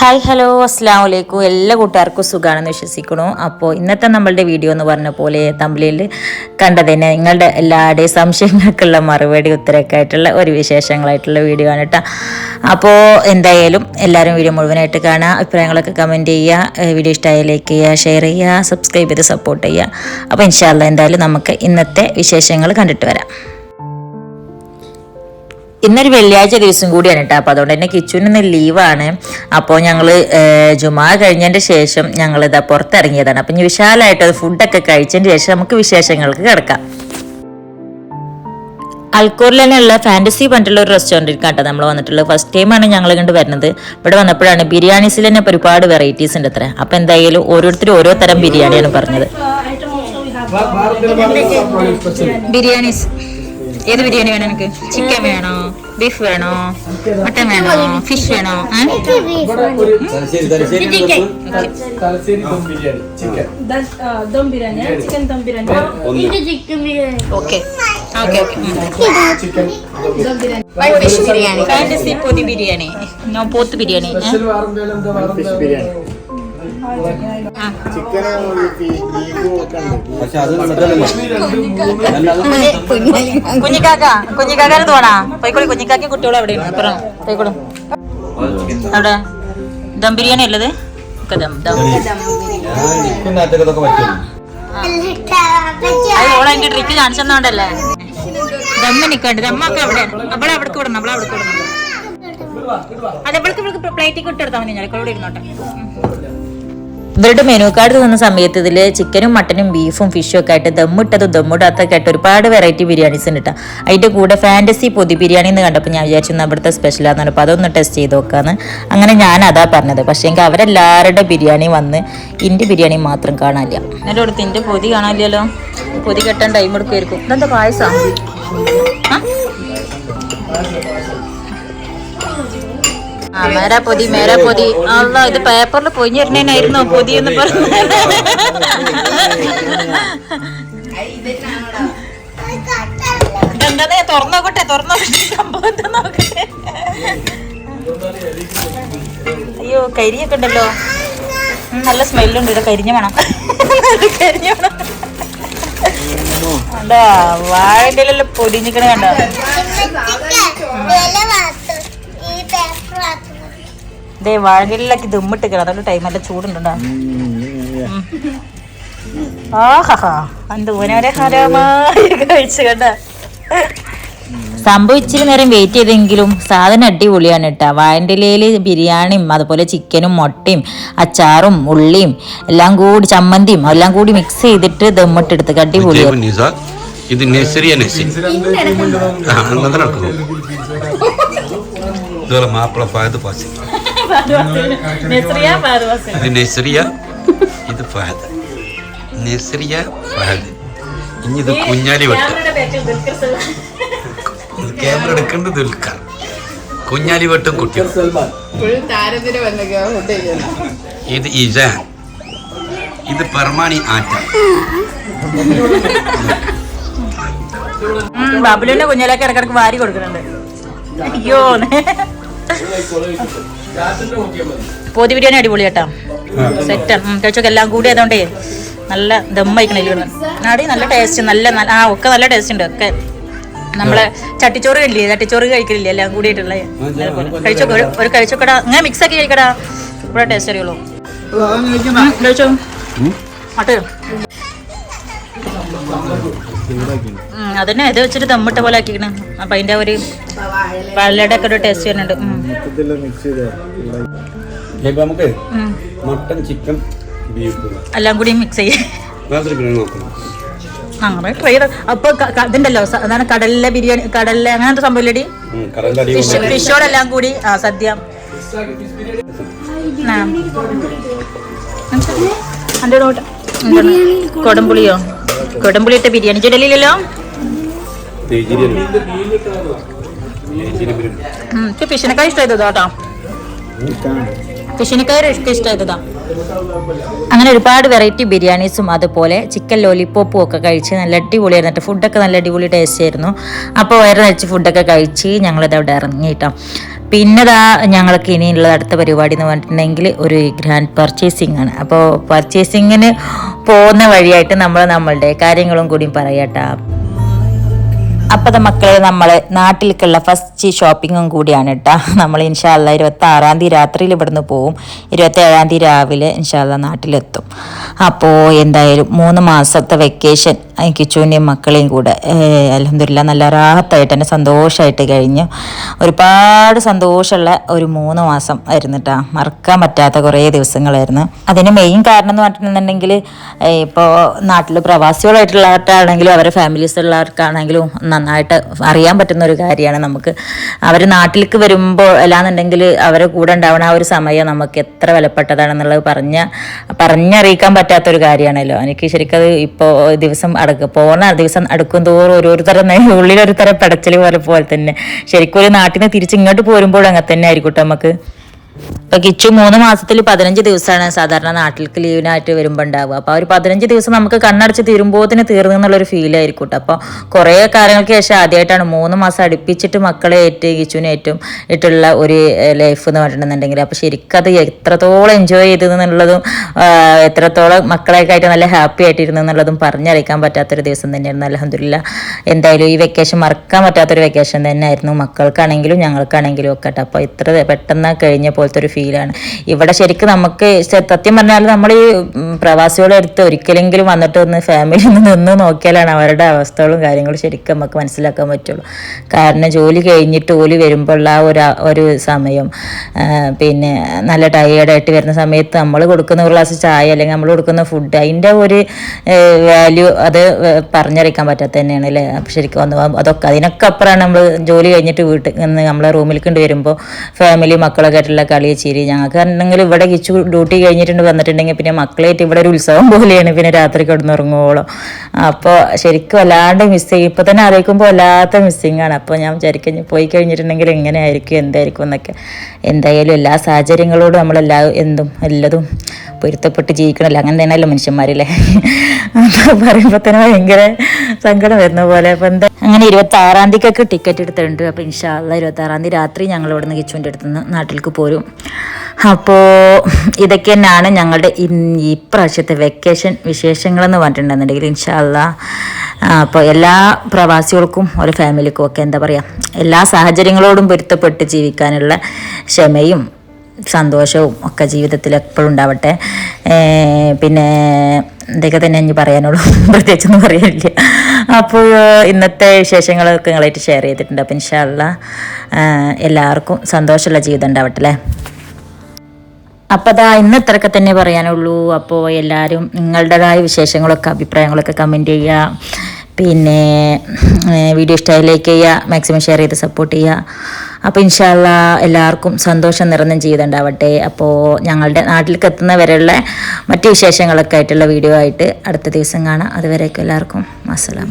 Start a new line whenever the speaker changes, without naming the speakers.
Hi hello അസ്സലാമു അലൈക്കും. എല്ലാ കൂട്ടുകാർക്കും സുഖമാണെന്ന് വിശ്വസിക്കുന്നു. അപ്പോൾ ഇന്നത്തെ നമ്മളുടെ വീഡിയോ എന്ന് പറഞ്ഞ പോലെ തമ്മിലിൽ കണ്ടത് തന്നെ നിങ്ങളുടെ എല്ലാവരുടെയും സംശയങ്ങൾക്കുള്ള മറുപടി ഉത്തരമൊക്കെ ആയിട്ടുള്ള ഒരു വിശേഷങ്ങളായിട്ടുള്ള വീഡിയോ ആണ് കേട്ടോ. അപ്പോൾ എന്തായാലും എല്ലാവരും വീഡിയോ മുഴുവനായിട്ട് കാണുക, അഭിപ്രായങ്ങളൊക്കെ കമൻറ്റ് ചെയ്യുക, വീഡിയോ ഇഷ്ടമായി ലൈക്ക് ചെയ്യുക, ഷെയർ ചെയ്യുക, സബ്സ്ക്രൈബ് ചെയ്ത് സപ്പോർട്ട് ചെയ്യുക. അപ്പോൾ ഇൻഷാ അല്ലാഹ് എന്തായാലും നമുക്ക് ഇന്നത്തെ വിശേഷങ്ങൾ കണ്ടിട്ട് വരാം. ഇന്നൊരു വെള്ളിയാഴ്ച ദിവസം കൂടിയാണ് കേട്ടോ. അപ്പോൾ അതുകൊണ്ട് തന്നെ കിച്ചുവിന് ലീവാണ്. അപ്പോൾ ഞങ്ങൾ ജുമാ കഴിഞ്ഞതിൻ്റെ ശേഷം ഞങ്ങളിതാ പുറത്തിറങ്ങിയതാണ്. അപ്പം ഇനി വിശാലമായിട്ട് അത് ഫുഡൊക്കെ കഴിച്ചതിന് ശേഷം നമുക്ക് വിശേഷങ്ങൾക്ക് കിടക്കാം. അൽക്കൂറിൽ തന്നെയുള്ള ഫാൻറ്റസി പറഞ്ഞിട്ടുള്ള ഒരു റെസ്റ്റോറൻറ്റിൽ കേട്ടോ നമ്മൾ വന്നിട്ടുള്ളത്. ഫസ്റ്റ് ടൈമാണ് ഞങ്ങൾ കണ്ട് വരുന്നത്. ഇവിടെ വന്നപ്പോഴാണ് ബിരിയാണീസിൽ തന്നെ ഒരുപാട് വെറൈറ്റീസ് ഉണ്ട് അത്ര. അപ്പോൾ എന്തായാലും ഓരോരുത്തരും ഓരോ തരം ബിരിയാണിയാണ് പറഞ്ഞത്. ബിരിയാണീസ് ഏത് ബിരിയാണി വേണം? എനിക്ക് ചിക്കൻ വേണോ, ബീഫ് വേണോ, മട്ടൻ വേണോ, ഫിഷ് വേണോ? ഫാൻറ്റസി പൊതി ബിരിയാണി, നോ പോത്ത് ബിരിയാണി. കുഞ്ഞിക്കാക്കാന് തോണാ പോയിക്കോളി. കുഞ്ഞിക്കാക്കും കുട്ടികളും എവിടെയാണ്? അപ്പുറം പോയിക്കോളും. അവിടെ ദം ബിരിയാണി ഉള്ളത്. ഓളെന്റെ ട്രിക്ക് കാണിച്ചെന്നോണ്ടല്ലേ ദമ്മ നിക്കണ്ട്. ദമ്മൊക്കെ എവിടെയാണ്? അവളെ അവിടേക്ക് വിടണം, അവളെ അവിടേക്ക് വിടണം. അത് ഇവൾക്ക് പ്ലേറ്റിൽ ഇട്ടെടുത്താൽ മതി. ഞാൻ ഇവിടെ ഇരുന്നോട്ടെ. ഇവരുടെ മെനു കാർഡ് തന്ന സമയത്ത് ഇതിൽ ചിക്കനും മട്ടനും ബീഫും ഫിഷും ഒക്കെ ആയിട്ട് ദമ്മിട്ടതും ദമ്മിടാത്തൊക്കെ ആയിട്ട് ഒരുപാട് വെറൈറ്റി ബിരിയാണീസ് ഉണ്ട് കേട്ടോ. അതിൻ്റെ കൂടെ ഫാൻറ്റസി പൊതി ബിരിയാണി എന്ന് കണ്ടപ്പോൾ ഞാൻ വിചാരിച്ചു ഇവിടുത്തെ സ്പെഷ്യലാണെന്ന്. അപ്പോൾ അതൊന്ന് ടെസ്റ്റ് ചെയ്ത് നോക്കാന്ന്. അങ്ങനെ ഞാൻ അതാ പറഞ്ഞത്. പക്ഷേ എങ്കിൽ അവരെല്ലാവരുടെ ബിരിയാണി വന്ന് ഇൻ്റെ ബിരിയാണി മാത്രം കാണാനില്ല. എൻ്റെ അടുത്ത് ഇൻ്റെ പൊതി കാണാനില്ലല്ലോ. പൊതി കെട്ടാൻ ടൈം എടുക്കുമായിരിക്കും. ഇതെന്താ പായസം? മേരാ പൊതി മേരാ പൊതി. അല്ല, ഇത് പേപ്പറിൽ പൊഞ്ഞിരുന്നേനായിരുന്നോ പൊതി എന്ന് പറഞ്ഞു? എന്താ തുറന്നോക്കട്ടെ, തുറന്നോക്കട്ടെ, സംഭവം എന്താ നോക്കട്ടെ. അയ്യോ, കരിയൊക്കെ ഉണ്ടല്ലോ. നല്ല സ്മെല്ലുണ്ട്. ഇവിടെ കരിഞ്ഞ വേണം, കരിഞ്ഞ വേണം. അതാ വാഴൻ്റെ എല്ലാം പൊടിഞ്ഞിക്കണ കണ്ടോ. ഇതേ വാഴയിലൊക്കെ ദമ്മിട്ടിക്കണം. അതുകൊണ്ട് ടൈമല്ല ചൂടുണ്ടോ. ആഹാ എന്തോനെ ഹരമായി കഴിച്ചു കണ്ട. സംഭവിച്ചിരി നേരം വെയിറ്റ് ചെയ്തെങ്കിലും സാധനം അടിപൊളിയാണ് കേട്ടോ. വാഴൻ്റെ ഇലയിൽ ബിരിയാണിയും അതുപോലെ ചിക്കനും മുട്ടയും അച്ചാറും ഉള്ളിയും എല്ലാം കൂടി ചമ്മന്തിയും എല്ലാം കൂടി മിക്സ് ചെയ്തിട്ട് ദമ്മിട്ടെടുത്ത് അടിപൊളിയാണ്.
ഇത് മാപ്പിള ഫഹദ് ഫാസിൽ, ഇത് നെസ്രിയ, ഇത് ഫഹദ്, നെസ്രിയ ഫഹദ്. ഇനി ഇത് കുഞ്ഞാലി വെട്ട്. ക്യാമറ എടുക്കേണ്ടത് ദുൽഖർ. കുഞ്ഞാലി വെട്ടും കുട്ടിയും. ഇത് ഇജാൻ, ഇത് പെർമാണി ആറ്റ.
ബാബുലിന്റെ കുഞ്ഞാലൊക്കെ ഇടക്കിടക്ക് വാരി കൊടുക്കുന്നുണ്ട്. അയ്യോ, പൊതി ബിരിയാണി അടിപൊളി കേട്ടോ. സെറ്റാണ്. കഴിച്ചൊക്കെ എല്ലാം കൂടി അതുകൊണ്ടേ നല്ല ദമ്മയിക്കണില്ല. നാടി നല്ല ടേസ്റ്റ്, നല്ല ഒക്കെ നല്ല ടേസ്റ്റ് ഉണ്ട്. ഒക്കെ നമ്മളെ ചട്ടിച്ചോറ് കഴിക്കില്ലേ, ചട്ടിച്ചോറ് കഴിക്കലില്ലേ എല്ലാം കൂടിയിട്ടുള്ള കഴിച്ചൊക്കെ ഒരു കഴിച്ചോക്കടാ. അങ്ങനെ മിക്സ് ആക്കി കഴിക്കടാ. ഇവിടെ ടേസ്റ്റ് അറിയുള്ളൂ. കഴിച്ചോ അട്ട്. അതന്നെ ഇത് വെച്ചിട്ട് ദമ്മിട്ട പോലെ ആക്കിക്കണേ. അപ്പൊ അതിന്റെ ഒരു വാഴയുടെ ഒക്കെ ഒരു ടേസ്റ്റ് വരുന്നുണ്ട്.
മട്ടൻ ചിക്കൻ ബീഫ്
എല്ലാം കൂടി മിക്സ് ചെയ്യും. അങ്ങനെ ട്രൈ ചെയ്ത്. അപ്പൊ ഇതുണ്ടല്ലോ അതാണ് കടലിലെ ബിരിയാണി, കടലിലെ അങ്ങനത്തെ സംഭവം ഇല്ലടി. ഫിഷോടെല്ലാം കൂടി സദ്യ. കൊടംപുളിയോ? കൊടംപുളി ഇട്ട ബിരിയാണി ചെടലില്ലല്ലോ. ഫിഷിനെക്കായി ഇഷ്ടമായതാ കേട്ടോ. ഫിഷിനെക്കായി ഇഷ്ടമായതാ. അങ്ങനെ ഒരുപാട് വെറൈറ്റി ബിരിയാണീസും അതുപോലെ ചിക്കൻ ലോലിപ്പോപ്പും ഒക്കെ കഴിച്ച് നല്ല അടിപൊളിയായിരുന്നു. ഫുഡൊക്കെ നല്ല അടിപൊളി ടേസ്റ്റ് ആയിരുന്നു. അപ്പോൾ വയറ് നിറച്ച് ഫുഡൊക്കെ കഴിച്ച് ഞങ്ങളിത് അവിടെ ഇറങ്ങിയിട്ടോ. പിന്നെതാ ഞങ്ങൾക്ക് ഇനിയുള്ള അടുത്ത പരിപാടി എന്ന് പറഞ്ഞിട്ടുണ്ടെങ്കിൽ ഒരു ഗ്രാൻഡ് പർച്ചേസിങ് ആണ്. അപ്പോൾ പർച്ചേസിങ്ങിന് പോകുന്ന വഴിയായിട്ട് നമ്മളുടെ കാര്യങ്ങളും കൂടി പറയട്ടാ. അപ്പോൾ മക്കളെ നമ്മൾ നാട്ടിലേക്കുള്ള ഫസ്റ്റ് ഷോപ്പിങ്ങും കൂടിയാണ് കേട്ടോ. നമ്മൾ ഇൻഷാല്ല 26-ാം തീയതി രാത്രിയിൽ ഇവിടുന്ന് പോവും, 27-ാം തീയതി രാവിലെ ഇൻഷാല്ല നാട്ടിലെത്തും. അപ്പോൾ എന്തായാലും 3 മാസത്തെ വെക്കേഷൻ കിച്ചുവിൻ്റെയും മക്കളെയും കൂടെ അൽഹംദുലില്ലാ നല്ല റാഹത്തായിട്ട് തന്നെ സന്തോഷമായിട്ട് കഴിഞ്ഞു. ഒരുപാട് സന്തോഷമുള്ള ഒരു 3 മാസം ആയിരുന്നു കേട്ടോ. മറക്കാൻ പറ്റാത്ത കുറേ ദിവസങ്ങളായിരുന്നു. അതിന് മെയിൻ കാരണം എന്ന് പറഞ്ഞിട്ടുണ്ടെങ്കിൽ ഇപ്പോൾ നാട്ടിൽ പ്രവാസികളായിട്ടുള്ളവർക്കാണെങ്കിലും അവരുടെ ഫാമിലീസ് ഉള്ളവർക്കാണെങ്കിലും നന്നായിട്ട് അറിയാൻ പറ്റുന്ന ഒരു കാര്യമാണ് നമുക്ക്. അവർ നാട്ടിലേക്ക് വരുമ്പോൾ അല്ലാന്നുണ്ടെങ്കിൽ അവരെ കൂടെ ഉണ്ടാവണ ആ ഒരു സമയം നമുക്ക് എത്ര വിലപ്പെട്ടതാണെന്നുള്ളത് പറഞ്ഞറിയിക്കാൻ പറ്റാത്തൊരു കാര്യമാണല്ലോ. എനിക്ക് ശരിക്കും അത് ഇപ്പോൾ പോകുന്ന ദിവസം അടുക്കും തോറും ഓരോരുത്തരം ഉള്ളിലൊരു തരം പടച്ചൽ പോലെ തന്നെ. ശരിക്കും ഒരു നാട്ടിൽ നിന്ന് തിരിച്ചിങ്ങോട്ട് പോരുമ്പോൾ അങ്ങനെ തന്നെ ആയിരിക്കും നമുക്ക്. ഇപ്പൊ കിച്ചു 3 മാസത്തിൽ 15 ദിവസമാണ് സാധാരണ നാട്ടിലേക്ക് ലീവിനായിട്ട് വരുമ്പോൾ ഉണ്ടാവുക. അപ്പോൾ ആ ഒരു 15 ദിവസം നമുക്ക് കണ്ണടച്ച് തീരുമ്പോത്തിന് തീർന്നു എന്നുള്ളൊരു ഫീൽ ആയിരിക്കും കേട്ടോ. അപ്പോൾ കുറേ കാര്യങ്ങൾക്ക് ശേഷം ആദ്യമായിട്ടാണ് 3 മാസം അടുപ്പിച്ചിട്ട് മക്കളെ കിച്ചുവിനെ ഏറ്റവും ഇട്ടുള്ള ഒരു ലൈഫ് എന്ന് പറഞ്ഞിട്ടുണ്ടെങ്കിൽ. അപ്പോൾ ശരിക്കും അത് എത്രത്തോളം എൻജോയ് ചെയ്തതെന്നുള്ളതും എത്രത്തോളം മക്കളെയൊക്കെ ആയിട്ട് നല്ല ഹാപ്പി ആയിട്ടിരുന്നു എന്നുള്ളതും പറഞ്ഞറിയിക്കാൻ പറ്റാത്തൊരു ദിവസം തന്നെയായിരുന്നു. അൽഹംദുലില്ലാ എന്തായാലും ഈ വെക്കേഷൻ മറക്കാൻ പറ്റാത്തൊരു വെക്കേഷൻ തന്നെയായിരുന്നു മക്കൾക്കാണെങ്കിലും ഞങ്ങൾക്കാണെങ്കിലും ഒക്കെ കേട്ടോ. അപ്പോൾ ഇത്ര പെട്ടെന്ന് കഴിഞ്ഞ പോലത്തെ ഒരു ഫീലാണ് ഇവിടെ. ശരിക്കും നമുക്ക് സത്യം പറഞ്ഞാൽ നമ്മൾ ഈ പ്രവാസികളുടെ അടുത്ത് ഒരിക്കലെങ്കിലും വന്നിട്ട് ഒന്ന് ഫാമിലി നിന്ന് നോക്കിയാലാണ് അവരുടെ അവസ്ഥകളും കാര്യങ്ങളും ശരിക്കും നമുക്ക് മനസ്സിലാക്കാൻ പറ്റുള്ളൂ. കാരണം ജോലി കഴിഞ്ഞിട്ട് ഓലി വരുമ്പോൾ ആ ഒരു സമയം പിന്നെ നല്ല ടയേർഡായിട്ട് വരുന്ന സമയത്ത് നമ്മൾ കൊടുക്കുന്ന ഒരു ഗ്ലാസ് ചായ അല്ലെങ്കിൽ നമ്മൾ കൊടുക്കുന്ന ഫുഡ് അതിൻ്റെ ഒരു വാല്യൂ അത് പറഞ്ഞറിയിക്കാൻ പറ്റാത്ത തന്നെയാണ് അല്ലേ. അപ്പം ശരിക്കും അതൊക്കെ അതിനൊക്കെ അപ്പുറമാണ് നമ്മൾ ജോലി കഴിഞ്ഞിട്ട് വീട്ടിൽ നിന്ന് നമ്മളെ റൂമിലേക്ക് കൊണ്ട് വരുമ്പോൾ ഫാമിലി മക്കളൊക്കെ ആയിട്ടുള്ള കളി ചിരി. ഞങ്ങൾക്ക് ആണെങ്കിൽ ഇവിടെ കിച്ചു ഡ്യൂട്ടി കഴിഞ്ഞിട്ടുണ്ട് വന്നിട്ടുണ്ടെങ്കിൽ പിന്നെ മക്കളായിട്ട് ഇവിടെ ഒരു ഉത്സവം പോലെയാണ് പിന്നെ രാത്രി കിടന്നുറങ്ങുവോളം. അപ്പോൾ ശരിക്കും വല്ലാണ്ട് മിസ് ചെയ്യും. ഇപ്പോൾ തന്നെ അറിയിക്കുമ്പോൾ വല്ലാത്ത മിസ്സിങ് ആണ്. അപ്പോൾ ഞാൻ വിചാരിക്കും പോയി കഴിഞ്ഞിട്ടുണ്ടെങ്കിൽ എങ്ങനെയായിരിക്കും എന്തായിരിക്കും എന്നൊക്കെ. എന്തായാലും എല്ലാ സാഹചര്യങ്ങളോടും എല്ലതും പൊരുത്തപ്പെട്ട് ജീവിക്കണമല്ലോ. അങ്ങനെ തന്നെയല്ലോ മനുഷ്യന്മാരില്ലേ. അപ്പോൾ പറയുമ്പോൾ തന്നെ ഭയങ്കര സങ്കടം വരുന്ന പോലെ. അപ്പോൾ അങ്ങനെ 26-ാം തീയതിക്കൊക്കെ ടിക്കറ്റ് എടുത്തിട്ടുണ്ട്. അപ്പോൾ ഇൻഷാല്ലാ 26-ാം തീയതി രാത്രി ഞങ്ങൾ ഇവിടെ നിന്ന് കിച്ചുവിൻ്റെ അടുത്ത് നിന്ന് നാട്ടിലേക്ക് പോരും. അപ്പോൾ ഇതൊക്കെ തന്നെയാണ് ഞങ്ങളുടെ ഇപ്രാവശ്യത്തെ വെക്കേഷൻ വിശേഷങ്ങളെന്ന് പറഞ്ഞിട്ടുണ്ടെന്നുണ്ടെങ്കിൽ ഇൻഷാല്ലാ. അപ്പോൾ എല്ലാ പ്രവാസികൾക്കും ഒരു ഫാമിലിക്കും ഒക്കെ എന്താ പറയുക എല്ലാ സാഹചര്യങ്ങളോടും പൊരുത്തപ്പെട്ട് ജീവിക്കാനുള്ള ക്ഷമയും സന്തോഷവും ഒക്കെ ജീവിതത്തിൽ എപ്പോഴും ഉണ്ടാവട്ടെ. പിന്നെ ഇതൊക്കെ തന്നെ എനിക്ക് പറയാനുള്ളൂ, പ്രത്യേകിച്ചൊന്നും പറയാനില്ല. അപ്പോൾ ഇന്നത്തെ വിശേഷങ്ങളൊക്കെ നിങ്ങളായിട്ട് ഷെയർ ചെയ്തിട്ടുണ്ട്. അപ്പോൾ ഇൻഷാല്ലാ എല്ലാവർക്കും സന്തോഷമുള്ള ജീവിതം ഉണ്ടാവട്ടെ അല്ലേ. അപ്പോൾ അതാ ഇന്ന് ഇത്രയൊക്കെ തന്നെ പറയാനുള്ളൂ. അപ്പോൾ എല്ലാവരും നിങ്ങളുടേതായ വിശേഷങ്ങളൊക്കെ അഭിപ്രായങ്ങളൊക്കെ കമൻറ്റ് ചെയ്യുക. പിന്നെ വീഡിയോ ഇഷ്ടമായി ലൈക്ക് ചെയ്യുക, മാക്സിമം ഷെയർ ചെയ്ത് സപ്പോർട്ട് ചെയ്യുക. അപ്പോൾ ഇൻഷാല്ലാ എല്ലാവർക്കും സന്തോഷം നിറഞ്ഞ ജീവിതം ഉണ്ടാവട്ടെ. അപ്പോൾ ഞങ്ങളുടെ നാട്ടിലേക്ക് എത്തുന്നവരെയുള്ള മറ്റ് വിശേഷങ്ങളൊക്കെ ആയിട്ടുള്ള വീഡിയോ ആയിട്ട് അടുത്ത ദിവസം കാണാം. അതുവരേക്കും എല്ലാവർക്കും അസ്സലാം.